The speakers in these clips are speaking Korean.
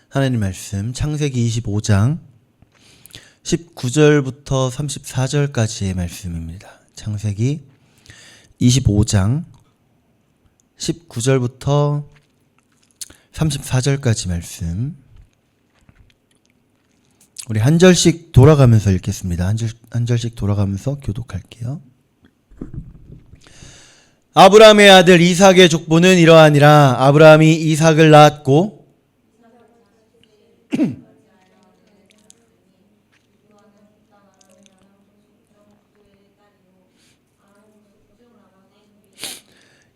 하나님 말씀 창세기 25장 19절부터 34절까지의 말씀입니다. 창세기 25장 19절부터 34절까지 말씀. 우리 한 절씩 돌아가면서 읽겠습니다. 한 절씩 돌아가면서 교독할게요. 아브라함의 아들 이삭의 족보는 이러하니라. 아브라함이 이삭을 낳았고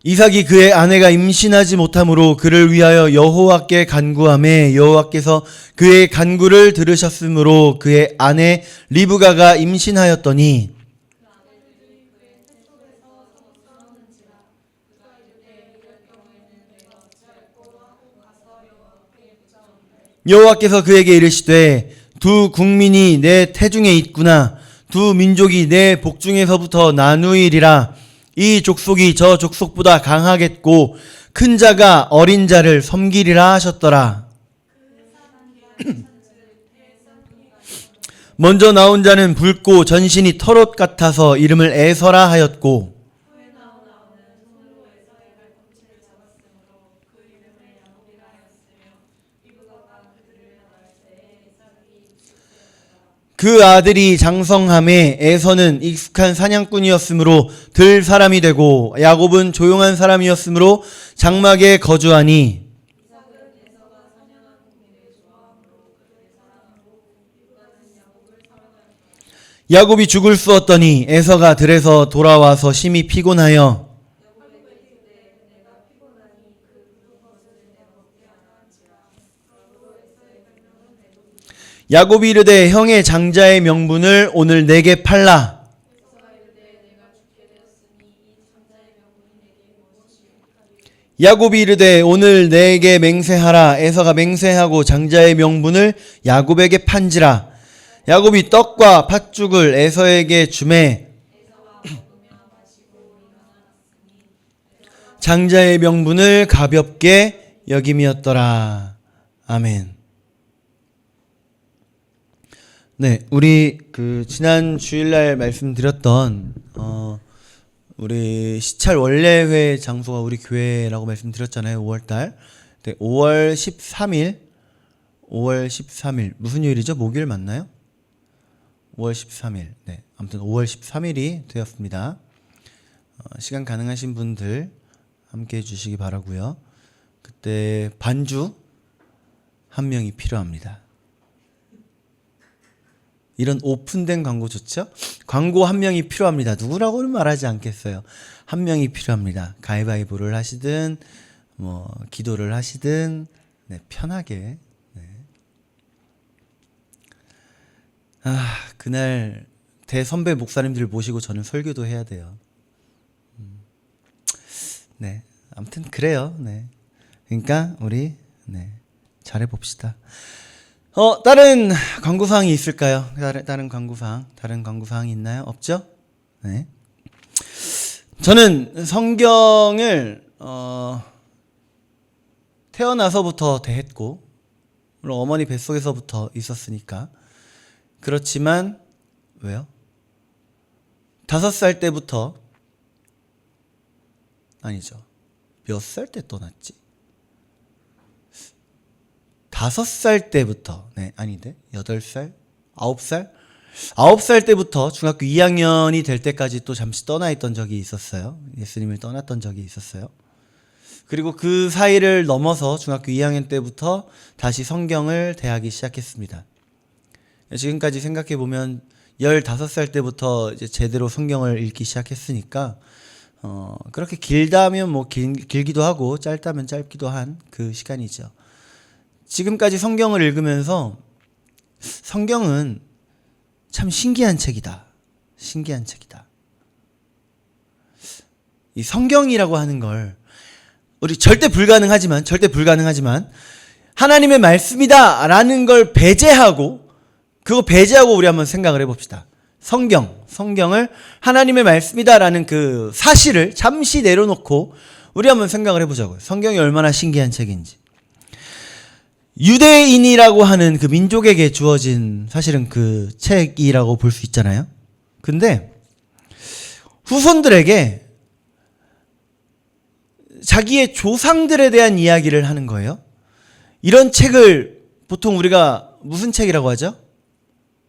이삭이 그의 아내가 임신하지 못하므로 그를 위하여 여호와께 간구하매 여호와께서 그의 간구를 들으셨으므로 그의 아내 리브가가 임신하였더니 여호와께서 그에게 이르시되 두 국민이 내 태중에 있구나. 두 민족이 내 복중에서부터 나누이리라. 이 족속이 저 족속보다 강하겠고 큰 자가 어린 자를 섬기리라 하셨더라. 먼저 나온 자는 붉고 전신이 털옷 같아서 이름을 에서라 하였고 그 아들이 장성함에 에서는 익숙한 사냥꾼이었으므로 들 사람이 되고 야곱은 조용한 사람이었으므로 장막에 거주하니 야곱이 죽을 쑤었더니 에서가 들에서 돌아와서 심히 피곤하여 야곱이 이르되 형의 장자의 명분을 오늘 내게 팔라. 야곱이 이르되 오늘 내게 맹세하라. 에서가 맹세하고 장자의 명분을 야곱에게 판지라. 야곱이 떡과 팥죽을 에서에게 주매 장자의 명분을 가볍게 여김이었더라. 아멘. 네, 우리 지난 주일날 말씀드렸던 우리 시찰 원래회 장소가 우리 교회라고 말씀드렸잖아요. 5월달. 네, 5월 13일 무슨 요일이죠? 목요일 맞나요? 5월 13일. 네, 아무튼 5월 13일이 되었습니다. 시간 가능하신 분들 함께 해주시기 바라고요. 그때 반주 한 명이 필요합니다. 이런 오픈된 광고 좋죠? 광고 한 명이 필요합니다. 누구라고는 말하지 않겠어요. 한 명이 필요합니다. 가위바위보를 하시든 기도를 하시든 네, 편하게. 네. 그날 대선배 목사님들 모시고 저는 설교도 해야 돼요. 네, 아무튼 그래요. 네, 그러니까 우리 잘해봅시다. 다른 광고사항이 있을까요? 다른 광고사항이 있나요? 없죠? 네. 저는 성경을, 태어나서부터 대했고, 물론 어머니 뱃속에서부터 있었으니까. 그렇지만, 왜요? 5살 때부터, 아니죠. 몇 살 때 떠났지? 5살 때부터, 아닌데, 8살? 9살? 9살 때부터 중학교 2학년이 될 때까지 또 잠시 떠나 있던 적이 있었어요. 예수님을 떠났던 적이 있었어요. 그리고 그 사이를 넘어서 중학교 2학년 때부터 다시 성경을 대하기 시작했습니다. 지금까지 생각해보면 15살 때부터 이제 제대로 성경을 읽기 시작했으니까, 그렇게 길다면 길기도 하고, 짧다면 짧기도 한 그 시간이죠. 지금까지 성경을 읽으면서 성경은 참 신기한 책이다. 신기한 책이다. 이 성경이라고 하는 걸 우리 절대 불가능하지만 하나님의 말씀이다 라는 걸 배제하고 우리 한번 생각을 해봅시다. 성경을 하나님의 말씀이다 라는 그 사실을 잠시 내려놓고 우리 한번 생각을 해보자고요. 성경이 얼마나 신기한 책인지. 유대인이라고 하는 그 민족에게 주어진 사실은 그 책이라고 볼 수 있잖아요. 근데 후손들에게 자기의 조상들에 대한 이야기를 하는 거예요. 이런 책을 보통 우리가 무슨 책이라고 하죠?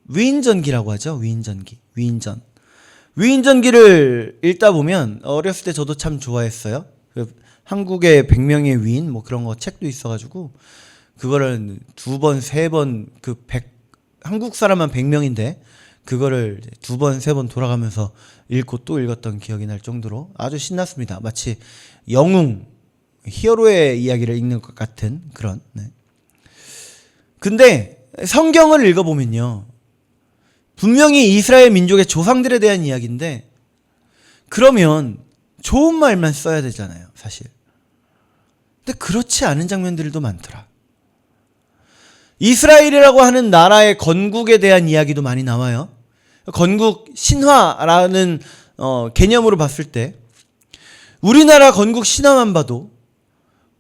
위인전기라고 하죠. 위인전기. 위인전기를 읽다 보면 어렸을 때 저도 참 좋아했어요. 한국의 100명의 위인 뭐 그런 거 책도 있어가지고 그거를 2번, 3번 한국 사람만 100명인데 그거를 2번, 3번 돌아가면서 읽고 또 읽었던 기억이 날 정도로 아주 신났습니다. 마치 영웅, 히어로의 이야기를 읽는 것 같은 그런. 네. 근데 성경을 읽어보면요. 분명히 이스라엘 민족의 조상들에 대한 이야기인데 그러면 좋은 말만 써야 되잖아요. 사실. 근데 그렇지 않은 장면들도 많더라. 이스라엘이라고 하는 나라의 건국에 대한 이야기도 많이 나와요. 건국 신화라는 개념으로 봤을 때 우리나라 건국 신화만 봐도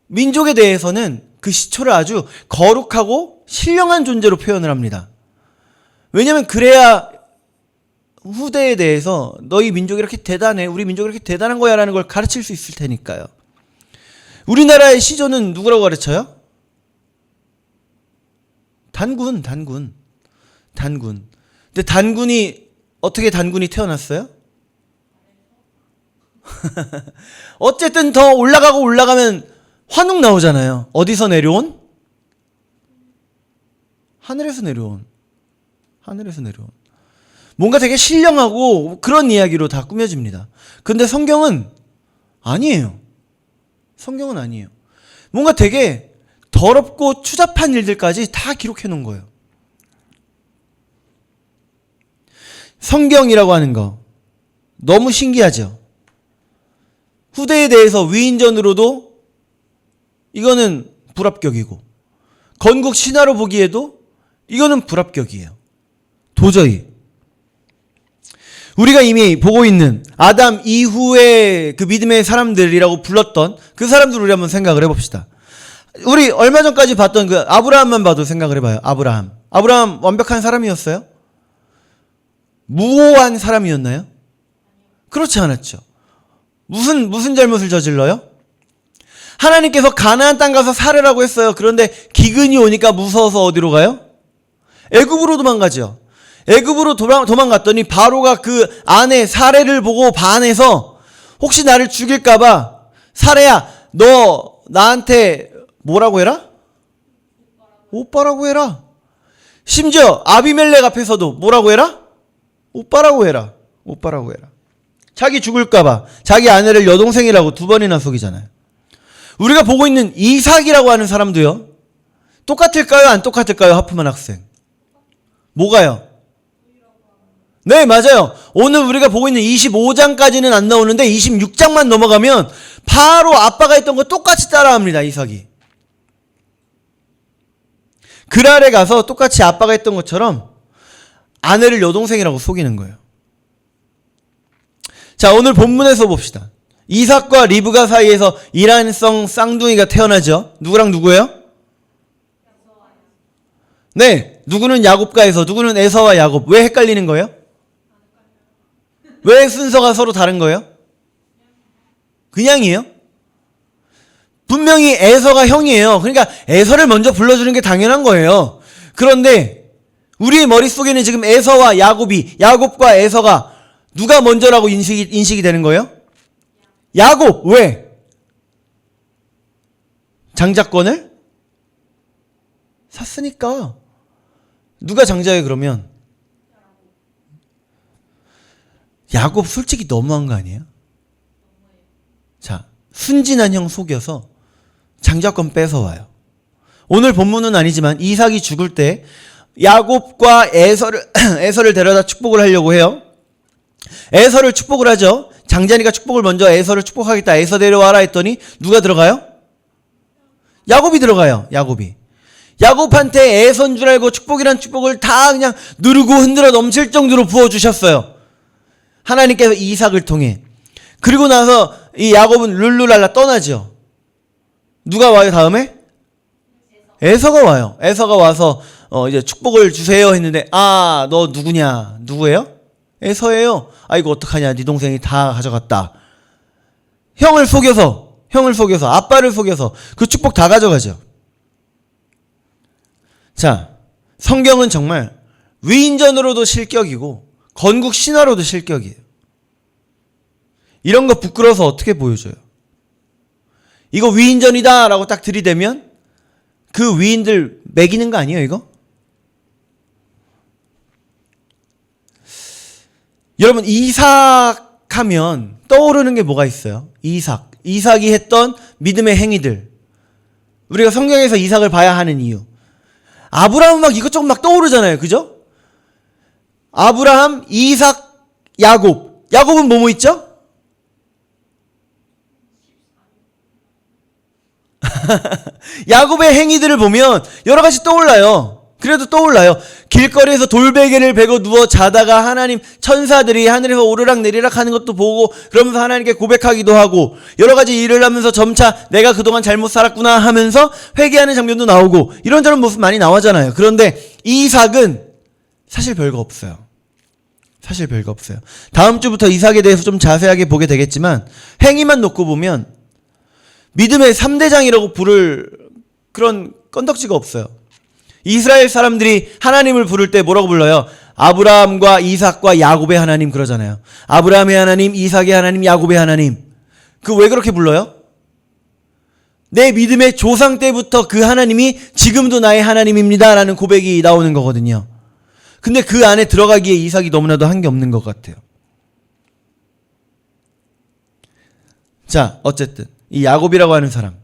민족에 대해서는 그 시초를 아주 거룩하고 신령한 존재로 표현을 합니다. 왜냐하면 그래야 후대에 대해서 너희 민족이 이렇게 대단해, 우리 민족이 이렇게 대단한 거야 라는 걸 가르칠 수 있을 테니까요. 우리나라의 시조는 누구라고 가르쳐요? 단군. 근데 단군이 어떻게 단군이 태어났어요? 어쨌든 더 올라가면 환웅 나오잖아요. 어디서 내려온? 하늘에서 내려온. 뭔가 되게 신령하고 그런 이야기로 다 꾸며집니다. 근데 성경은 아니에요. 뭔가 되게 더럽고 추잡한 일들까지 다 기록해 놓은 거예요. 성경이라고 하는 거 너무 신기하죠. 후대에 대해서 위인전으로도 이거는 불합격이고 건국 신화로 보기에도 이거는 불합격이에요. 도저히. 우리가 이미 보고 있는 아담 이후의 그 믿음의 사람들이라고 불렀던 그 사람들 우리 한번 생각을 해봅시다. 우리 얼마 전까지 봤던 그 아브라함만 봐도 생각을 해봐요. 아브라함 완벽한 사람이었어요? 무오한 사람이었나요? 그렇지 않았죠. 무슨 잘못을 저질러요? 하나님께서 가나안 땅 가서 살으라고 했어요. 그런데 기근이 오니까 무서워서 어디로 가요? 애굽으로 도망가죠. 애굽으로 도망갔더니 바로가 그 아내 사레를 보고 반해서 혹시 나를 죽일까봐 사레야 너 나한테 뭐라고 해라? 오빠라고 해라. 심지어 아비멜렉 앞에서도 뭐라고 해라? 오빠라고 해라. 자기 죽을까봐 자기 아내를 여동생이라고 2번이나 속이잖아요. 우리가 보고 있는 이삭이라고 하는 사람도요. 똑같을까요? 안 똑같을까요? 하프만 학생. 뭐가요? 네, 맞아요. 오늘 우리가 보고 있는 25장까지는 안 나오는데 26장만 넘어가면 바로 아빠가 했던 거 똑같이 따라합니다. 이삭이. 그랄에 가서 똑같이 아빠가 했던 것처럼 아내를 여동생이라고 속이는 거예요. 자, 오늘 본문에서 봅시다. 이삭과 리브가 사이에서 이란성 쌍둥이가 태어나죠. 누구랑 누구예요? 네, 누구는 야곱과 에서, 누구는 에서와 야곱. 왜 헷갈리는 거예요? 왜 순서가 서로 다른 거예요? 그냥이에요? 분명히 에서가 형이에요. 그러니까 에서를 먼저 불러주는 게 당연한 거예요. 그런데 우리의 머릿속에는 지금 에서와 야곱과 에서가 누가 먼저라고 인식이 되는 거예요? 야곱. 왜? 장자권을 샀으니까. 누가 장자예요 그러면? 야곱 솔직히 너무한 거 아니에요? 자, 순진한 형 속여서 장자권 뺏어와요. 오늘 본문은 아니지만 이삭이 죽을 때 야곱과 에서를 데려다 축복을 하려고 해요. 에서를 축복을 하죠. 장자니까 축복을 먼저 에서를 축복하겠다. 에서 데려와라 했더니 누가 들어가요? 야곱이 들어가요. 야곱한테 에서인 줄 알고 축복이란 축복을 다 그냥 누르고 흔들어 넘칠 정도로 부어주셨어요. 하나님께서 이삭을 통해. 그리고 나서 이 야곱은 룰루랄라 떠나죠. 누가 와요 다음에? 에서가 와요. 에서가 와서 이제 축복을 주세요 했는데, 아, 너 누구냐? 누구예요? 에서예요. 아이고 어떡하냐? 네 동생이 다 가져갔다. 형을 속여서 아빠를 속여서 그 축복 다 가져가죠. 자, 성경은 정말 위인전으로도 실격이고 건국 신화로도 실격이에요. 이런 거 부끄러워서 어떻게 보여줘요? 이거 위인전이다 라고 딱 들이대면 그 위인들 매기는 거 아니에요, 이거? 여러분, 이삭 하면 떠오르는 게 뭐가 있어요? 이삭이 했던 믿음의 행위들. 우리가 성경에서 이삭을 봐야 하는 이유. 아브라함은 막 이것저것 막 떠오르잖아요, 그죠? 아브라함, 이삭, 야곱. 야곱은 뭐뭐 있죠? 야곱의 행위들을 보면 여러 가지 떠올라요. 그래도 떠올라요. 길거리에서 돌베개를 베고 누워 자다가 하나님 천사들이 하늘에서 오르락 내리락 하는 것도 보고 그러면서 하나님께 고백하기도 하고 여러 가지 일을 하면서 점차 내가 그동안 잘못 살았구나 하면서 회개하는 장면도 나오고 이런저런 모습 많이 나오잖아요. 그런데 이삭은 사실 별거 없어요. 다음 주부터 이삭에 대해서 좀 자세하게 보게 되겠지만 행위만 놓고 보면 믿음의 3대장이라고 부를 그런 건덕지가 없어요. 이스라엘 사람들이 하나님을 부를 때 뭐라고 불러요? 아브라함과 이삭과 야곱의 하나님 그러잖아요. 아브라함의 하나님, 이삭의 하나님, 야곱의 하나님. 그 왜 그렇게 불러요? 내 믿음의 조상 때부터 그 하나님이 지금도 나의 하나님입니다 라는 고백이 나오는 거거든요. 근데 그 안에 들어가기에 이삭이 너무나도 한 게 없는 것 같아요. 자, 어쨌든 이 야곱이라고 하는 사람,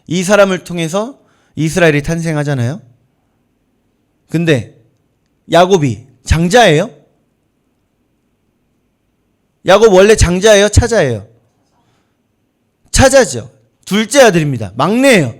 이 사람을 통해서 이스라엘이 탄생하잖아요. 근데 야곱이 장자예요? 야곱 원래 장자예요? 차자예요? 차자죠. 둘째 아들입니다. 막내예요.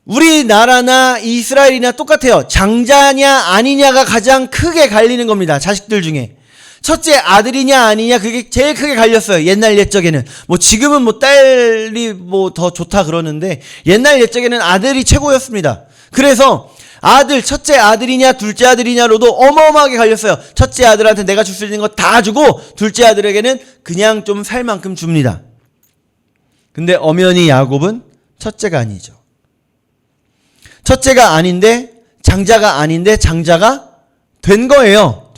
우리나라나 이스라엘이나 똑같아요. 장자냐 아니냐가 가장 크게 갈리는 겁니다. 자식들 중에. 첫째 아들이냐 아니냐 그게 제일 크게 갈렸어요. 옛날 옛적에는. 뭐 지금은 뭐 딸이 뭐 더 좋다 그러는데 옛날 옛적에는 아들이 최고였습니다. 그래서 아들, 첫째 아들이냐 둘째 아들이냐로도 어마어마하게 갈렸어요. 첫째 아들한테 내가 줄 수 있는 거 다 주고 둘째 아들에게는 그냥 좀 살 만큼 줍니다. 근데 엄연히 야곱은 첫째가 아니죠. 첫째가 아닌데 장자가 아닌데 장자가 된 거예요.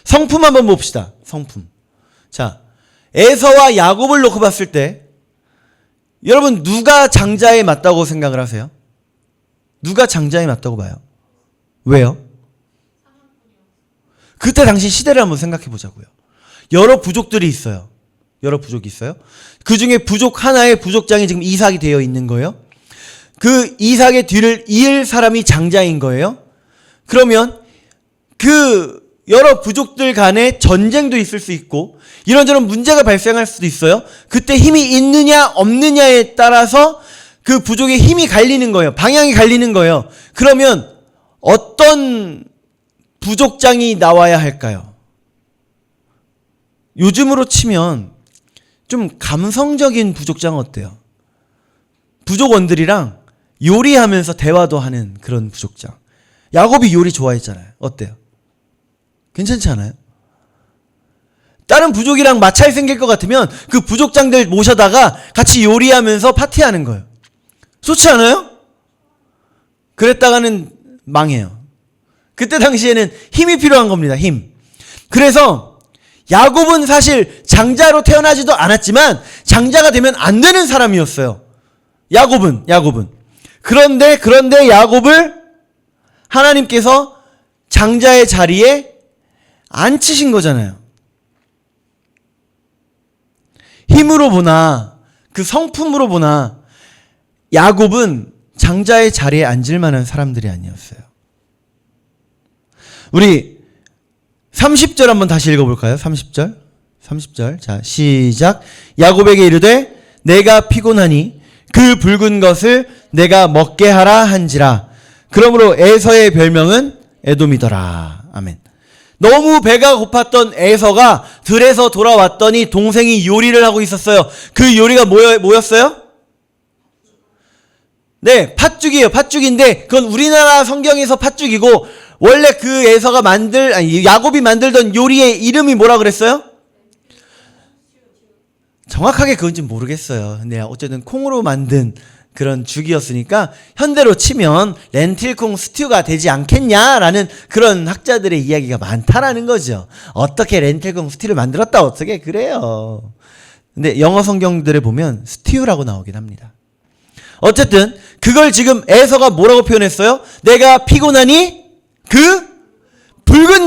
성품 한번 봅시다. 성품. 자, 에서와 야곱을 놓고 봤을 때 여러분 누가 장자에 맞다고 생각을 하세요? 누가 장자에 맞다고 봐요? 왜요? 그때 당시 시대를 한번 생각해 보자고요. 여러 부족들이 있어요. 그 중에 부족 하나의 부족장이 지금 이삭이 되어 있는 거예요. 그 이삭의 뒤를 이을 사람이 장자인 거예요. 그러면 그 여러 부족들 간에 전쟁도 있을 수 있고 이런저런 문제가 발생할 수도 있어요. 그때 힘이 있느냐 없느냐에 따라서 그 부족의 힘이 갈리는 거예요. 방향이 갈리는 거예요. 그러면 어떤 부족장이 나와야 할까요? 요즘으로 치면 좀 감성적인 부족장은 어때요? 부족원들이랑 요리하면서 대화도 하는 그런 부족장. 야곱이 요리 좋아했잖아요. 어때요? 괜찮지 않아요? 다른 부족이랑 마찰 생길 것 같으면 그 부족장들 모셔다가 같이 요리하면서 파티하는 거예요. 좋지 않아요? 그랬다가는 망해요. 그때 당시에는 힘이 필요한 겁니다. 힘. 그래서 야곱은 사실 장자로 태어나지도 않았지만 장자가 되면 안 되는 사람이었어요. 야곱은. 그런데 야곱을 하나님께서 장자의 자리에 앉히신 거잖아요. 힘으로 보나 그 성품으로 보나 야곱은 장자의 자리에 앉을 만한 사람들이 아니었어요. 우리 30절 한번 다시 읽어볼까요? 30절. 자, 시작. 야곱에게 이르되 내가 피곤하니 그 붉은 것을 내가 먹게 하라 한지라. 그러므로 에서의 별명은 에돔이더라. 아멘. 너무 배가 고팠던 에서가 들에서 돌아왔더니 동생이 요리를 하고 있었어요. 그 요리가 뭐였어요? 네, 팥죽이에요. 팥죽인데 그건 우리나라 성경에서 팥죽이고 원래 그 야곱이 만들던 요리의 이름이 뭐라 그랬어요? 정확하게 그건지 모르겠어요. 근데 어쨌든 콩으로 만든 그런 죽이었으니까 현대로 치면 렌틸콩 스튜가 되지 않겠냐라는 그런 학자들의 이야기가 많다라는 거죠. 어떻게 렌틸콩 스튜를 만들었다 어떻게 그래요. 근데 영어 성경들에 보면 스튜라고 나오긴 합니다. 어쨌든 그걸 지금 에서가 뭐라고 표현했어요? 내가 피곤하니 그 붉은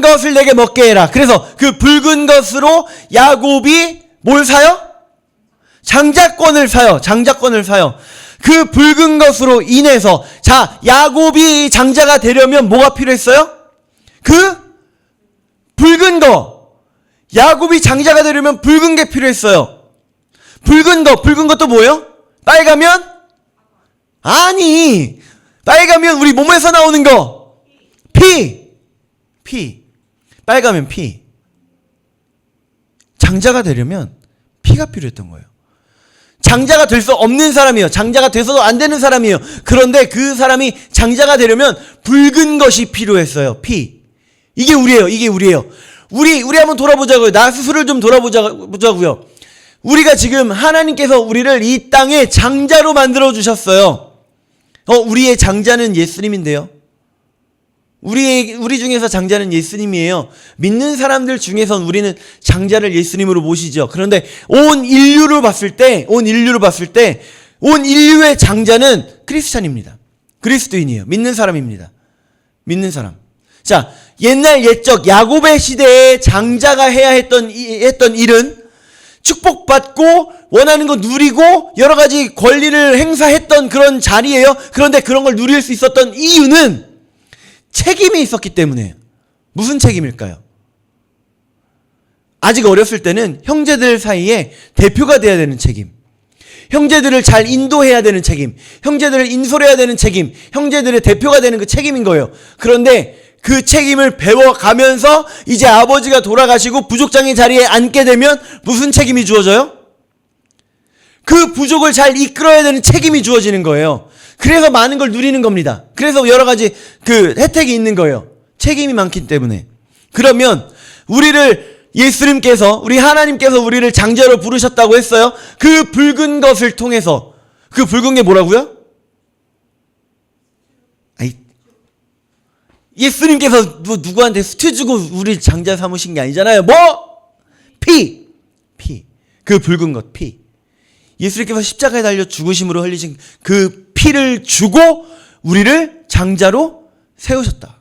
것을 내게 먹게 해라. 그래서 그 붉은 것으로 야곱이 뭘 사요? 장자권을 사요. 그 붉은 것으로 인해서 자, 야곱이 장자가 되려면 뭐가 필요했어요? 그 붉은 거. 야곱이 장자가 되려면 붉은 게 필요했어요. 붉은 것도 뭐예요? 빨가면? 아니, 빨가면 우리 몸에서 나오는 거. 피. 빨가면 피. 장자가 되려면 피가 필요했던 거예요. 장자가 될 수 없는 사람이에요. 장자가 돼서도 안 되는 사람이에요. 그런데 그 사람이 장자가 되려면 붉은 것이 필요했어요. 피. 이게 우리예요. 우리 한번 돌아보자고요. 나 스스로를 좀 돌아보자고요. 우리가 지금 하나님께서 우리를 이 땅에 장자로 만들어 주셨어요. 우리의 장자는 예수님인데요. 우리 중에서 장자는 예수님이에요. 믿는 사람들 중에선 우리는 장자를 예수님으로 모시죠. 그런데 온 인류를 봤을 때 온 인류의 장자는 크리스찬입니다. 그리스도인이에요. 믿는 사람입니다. 믿는 사람. 자, 옛날 옛적 야곱의 시대에 장자가 해야 했던 일은 축복받고 원하는 거 누리고 여러 가지 권리를 행사했던 그런 자리예요. 그런데 그런 걸 누릴 수 있었던 이유는 책임이 있었기 때문에. 무슨 책임일까요? 아직 어렸을 때는 형제들 사이에 대표가 돼야 되는 책임, 형제들을 잘 인도해야 되는 책임, 형제들을 인솔해야 되는 책임, 형제들의 대표가 되는 그 책임인 거예요. 그런데 그 책임을 배워가면서 이제 아버지가 돌아가시고 부족장의 자리에 앉게 되면 무슨 책임이 주어져요? 그 부족을 잘 이끌어야 되는 책임이 주어지는 거예요. 그래서 많은 걸 누리는 겁니다. 그래서 여러 가지 그 혜택이 있는 거예요. 책임이 많기 때문에. 그러면 우리 하나님께서 우리를 장자로 부르셨다고 했어요. 그 붉은 것을 통해서. 그 붉은 게 뭐라고요? 예수님께서 누구한테 스튜 주고 우리 장자 삼으신 게 아니잖아요. 피. 그 붉은 것, 피. 예수님께서 십자가에 달려 죽으심으로 흘리신 그 피를 주고 우리를 장자로 세우셨다.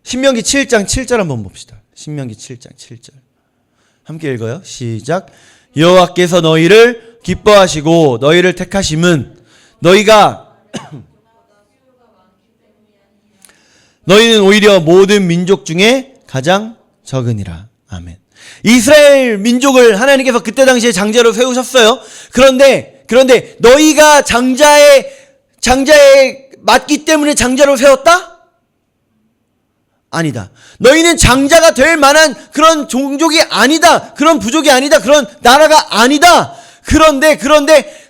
신명기 7장 7절 한번 봅시다. 신명기 7장 7절. 함께 읽어요. 시작. 여호와께서 너희를 기뻐하시고 너희를 택하심은 너희는 오히려 모든 민족 중에 가장 적으니라. 아멘. 이스라엘 민족을 하나님께서 그때 당시에 장자로 세우셨어요. 그런데 너희가 장자에 맞기 때문에 장자로 세웠다? 아니다. 너희는 장자가 될 만한 그런 종족이 아니다. 그런 부족이 아니다. 그런 나라가 아니다. 그런데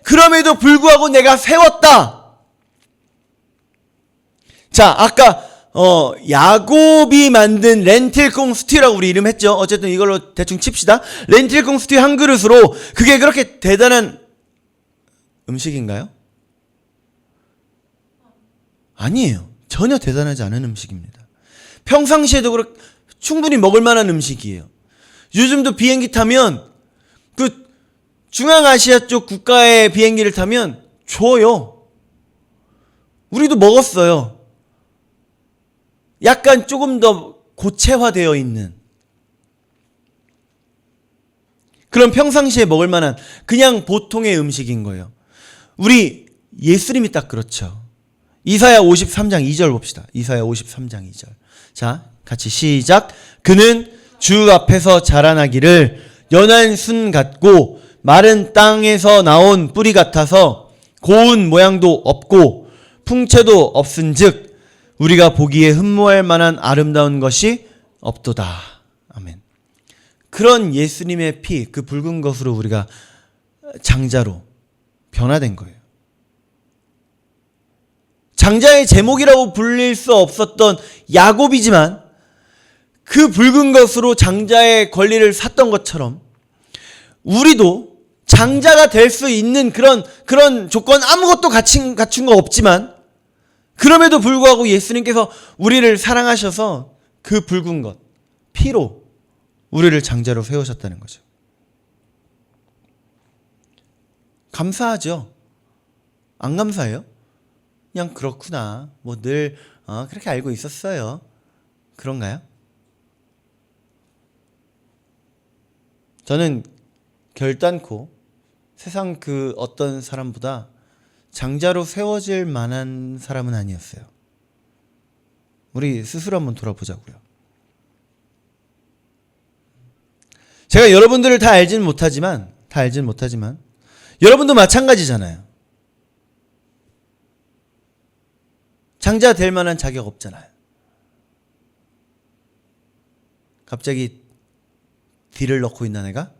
그럼에도 불구하고 내가 세웠다. 자, 아까 야곱이 만든 렌틸콩 스튜라고 우리 이름 했죠. 어쨌든 이걸로 대충 칩시다. 렌틸콩 스튜 한 그릇으로 그게 그렇게 대단한 음식인가요? 아니에요. 전혀 대단하지 않은 음식입니다. 평상시에도 그렇게 충분히 먹을 만한 음식이에요. 요즘도 비행기 타면 그 중앙아시아 쪽 국가의 비행기를 타면 줘요. 우리도 먹었어요. 약간 조금 더 고체화되어 있는 그런 평상시에 먹을 만한 그냥 보통의 음식인 거예요. 우리 예수님이 딱 그렇죠. 이사야 53장 2절 봅시다. 이사야 53장 2절. 자, 같이 시작. 그는 주 앞에서 자라나기를 연한 순 같고 마른 땅에서 나온 뿌리 같아서 고운 모양도 없고 풍채도 없은즉 우리가 보기에 흠모할 만한 아름다운 것이 없도다. 아멘. 그런 예수님의 피, 그 붉은 것으로 우리가 장자로 변화된 거예요. 장자의 제목이라고 불릴 수 없었던 야곱이지만 그 붉은 것으로 장자의 권리를 샀던 것처럼 우리도 장자가 될 수 있는 그런 조건 아무것도 갖춘 거 없지만 그럼에도 불구하고 예수님께서 우리를 사랑하셔서 그 붉은 것, 피로 우리를 장자로 세우셨다는 거죠. 감사하죠? 안 감사해요? 그냥 그렇구나. 뭐 늘 그렇게 알고 있었어요. 그런가요? 저는 결단코 세상 그 어떤 사람보다 장자로 세워질 만한 사람은 아니었어요. 우리 스스로 한번 돌아보자고요. 제가 여러분들을 다 알진 못하지만 여러분도 마찬가지잖아요. 장자 될 만한 자격 없잖아요. 갑자기 D를 넣고 있나 내가?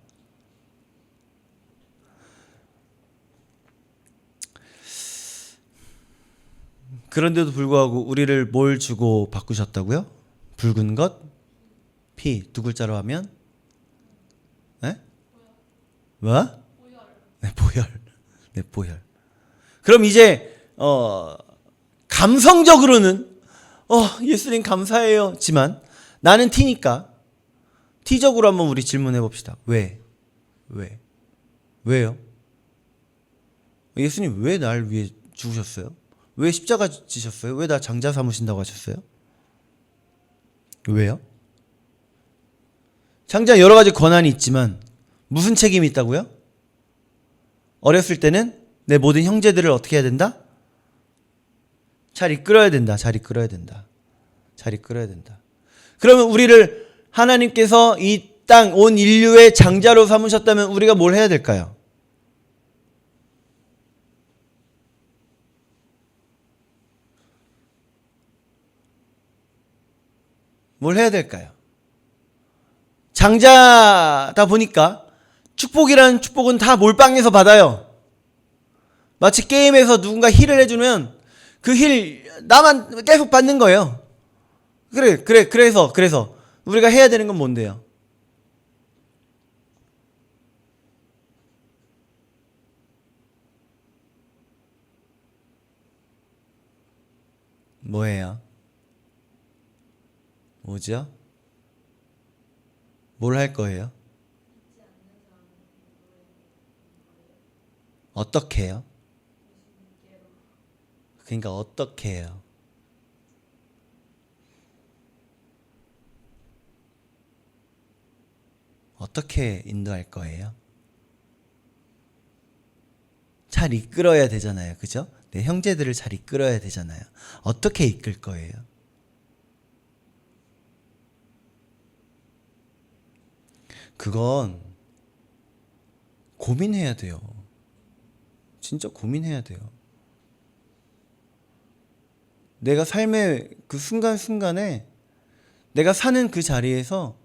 그런데도 불구하고 우리를 뭘 주고 바꾸셨다고요? 붉은 것? 피. 두 글자로 하면? 네? 뭐? 네, 보혈. 네, 보혈. 그럼 이제 감성적으로는 예수님 감사해요. 지만 나는 T니까 T적으로 한번 우리 질문해 봅시다. 왜? 왜요? 예수님 왜 날 위해 죽으셨어요? 왜 십자가 지셨어요? 왜 나 장자 삼으신다고 하셨어요? 왜요? 장자 여러 가지 권한이 있지만 무슨 책임이 있다고요? 어렸을 때는 내 모든 형제들을 어떻게 해야 된다? 잘 이끌어야 된다. 그러면 우리를 하나님께서 이 땅 온 인류의 장자로 삼으셨다면 우리가 뭘 해야 될까요? 뭘 해야 될까요? 장자다 보니까 축복이라는 축복은 다 몰빵해서 받아요. 마치 게임에서 누군가 힐을 해주면 그 힐 나만 계속 받는 거예요. 그래서 우리가 해야 되는 건 뭔데요? 뭐예요? 뭐죠? 뭘 할 거예요? 어떻게 해요? 그러니까 어떻게 해요? 어떻게 인도할 거예요? 잘 이끌어야 되잖아요. 그죠? 내 형제들을 잘 이끌어야 되잖아요. 어떻게 이끌 거예요? 그건 고민해야 돼요. 진짜 고민해야 돼요. 내가 삶의 그 순간순간에 내가 사는 그 자리에서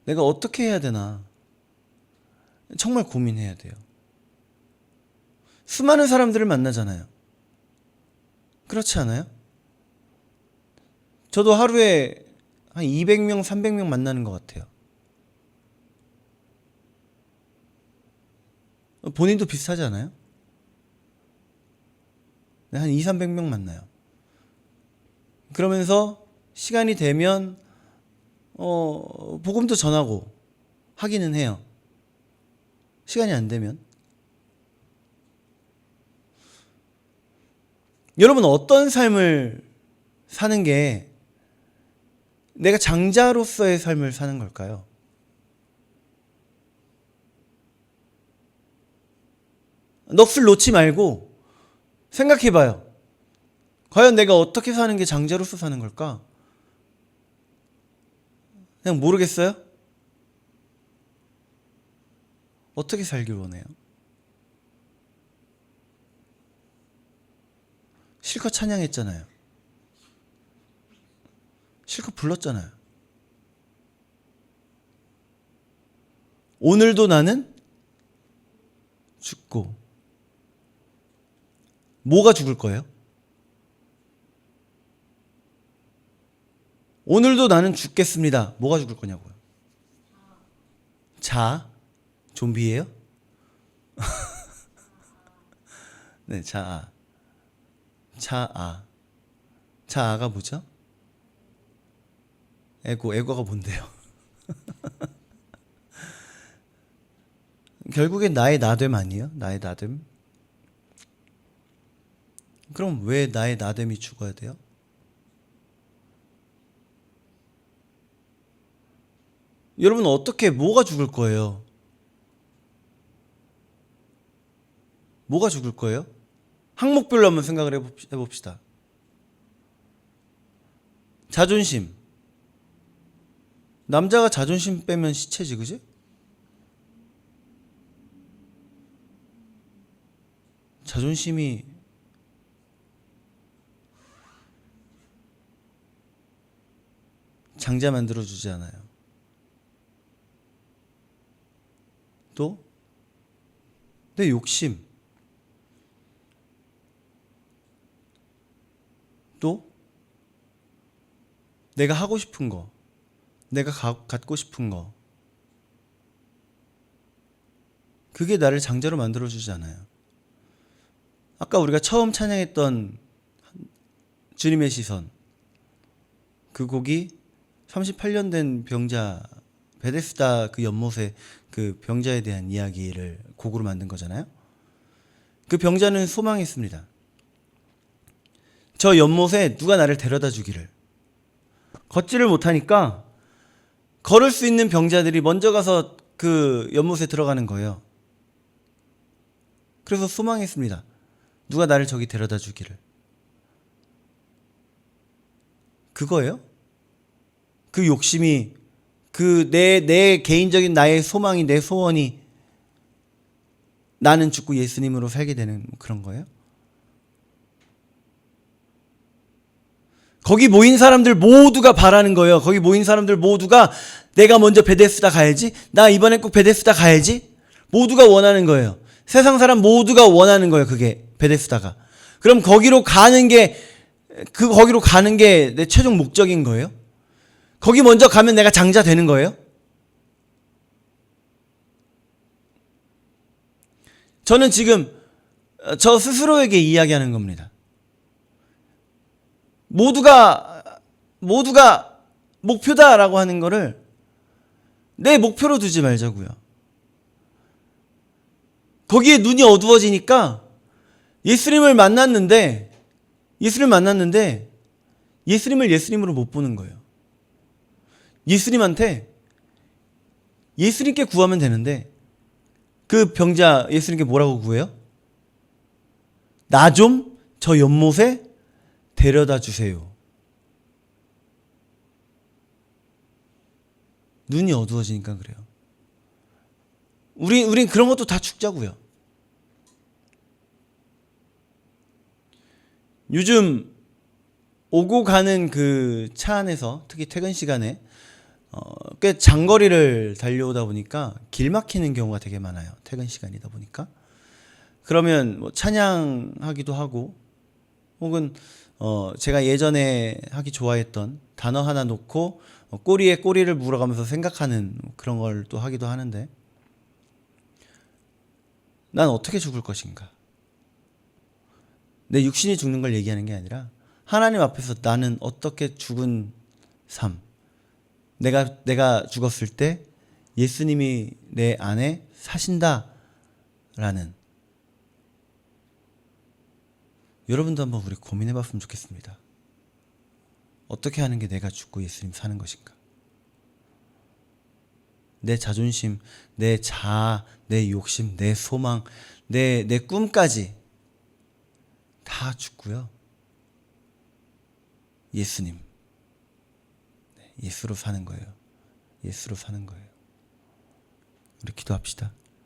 내가 어떻게 해야 되나 정말 고민해야 돼요. 수많은 사람들을 만나잖아요. 그렇지 않아요? 저도 하루에 한 200명, 300명 만나는 것 같아요. 본인도 비슷하지 않아요? 네, 한 2, 300명 만나요. 그러면서 시간이 되면 복음도 전하고 하기는 해요. 시간이 안 되면. 여러분 어떤 삶을 사는 게 내가 장자로서의 삶을 사는 걸까요? 넋을 놓지 말고 생각해봐요. 과연 내가 어떻게 사는 게 장자로서 사는 걸까? 그냥 모르겠어요? 어떻게 살길 원해요? 실컷 찬양했잖아요. 실컷 불렀잖아요. 오늘도 나는 죽고. 뭐가 죽을 거예요? 오늘도 나는 죽겠습니다. 뭐가 죽을 거냐고요? 자, 좀비예요? 네, 자아. 자아. 자아가 뭐죠? 에고가 뭔데요? 결국엔 나의 나됨 아니에요? 나의 나됨? 그럼 왜 나의 나됨이 죽어야 돼요? 여러분 어떻게 뭐가 죽을 거예요? 뭐가 죽을 거예요? 항목별로 한번 생각을 해봅시다. 자존심. 남자가 자존심 빼면 시체지, 그지? 자존심이 장자 만들어주지 않아요. 또 내 욕심. 또 내가 하고 싶은 거. 내가 갖고 싶은 거. 그게 나를 장자로 만들어주지 않아요. 아까 우리가 처음 찬양했던 주님의 시선. 그 곡이 38년 된 병자, 베데스다 그 연못의 그 병자에 대한 이야기를 곡으로 만든 거잖아요. 그 병자는 소망했습니다. 저 연못에 누가 나를 데려다 주기를. 걷지를 못하니까 걸을 수 있는 병자들이 먼저 가서 그 연못에 들어가는 거예요. 그래서 소망했습니다. 누가 나를 저기 데려다 주기를. 그거예요? 그 욕심이, 그 내 개인적인 나의 소망이, 내 소원이 나는 죽고 예수님으로 살게 되는 그런 거예요? 거기 모인 사람들 모두가 바라는 거예요. 거기 모인 사람들 모두가 내가 먼저 베데스다 가야지. 나 이번엔 꼭 베데스다 가야지. 모두가 원하는 거예요. 세상 사람 모두가 원하는 거예요. 그게 베데스다가. 그럼 거기로 가는 게 내 최종 목적인 거예요? 거기 먼저 가면 내가 장자 되는 거예요? 저는 지금 저 스스로에게 이야기하는 겁니다. 모두가 목표다라고 하는 거를 내 목표로 두지 말자고요. 거기에 눈이 어두워지니까 예수님을 만났는데 예수님을 예수님으로 못 보는 거예요. 예수님께 구하면 되는데 그 병자 예수님께 뭐라고 구해요? 나 좀 저 연못에 데려다 주세요. 눈이 어두워지니까 그래요. 우린 그런 것도 다 죽자고요. 요즘 오고 가는 그 차 안에서 특히 퇴근 시간에 꽤 장거리를 달려오다 보니까 길 막히는 경우가 되게 많아요. 퇴근 시간이다 보니까. 그러면 뭐 찬양하기도 하고 혹은 제가 예전에 하기 좋아했던 단어 하나 놓고 꼬리에 꼬리를 물어가면서 생각하는 그런 걸 또 하기도 하는데, 난 어떻게 죽을 것인가? 내 육신이 죽는 걸 얘기하는 게 아니라 하나님 앞에서 나는 어떻게 죽은 삶, 내가 죽었을 때 예수님이 내 안에 사신다라는, 여러분도 한번 우리 고민해 봤으면 좋겠습니다. 어떻게 하는 게 내가 죽고 예수님 사는 것인가? 내 자존심, 내 자아, 내 욕심, 내 소망, 내 꿈까지 다 죽고요. 예수님. 예수로 사는 거예요. 예수로 사는 거예요. 우리 기도합시다.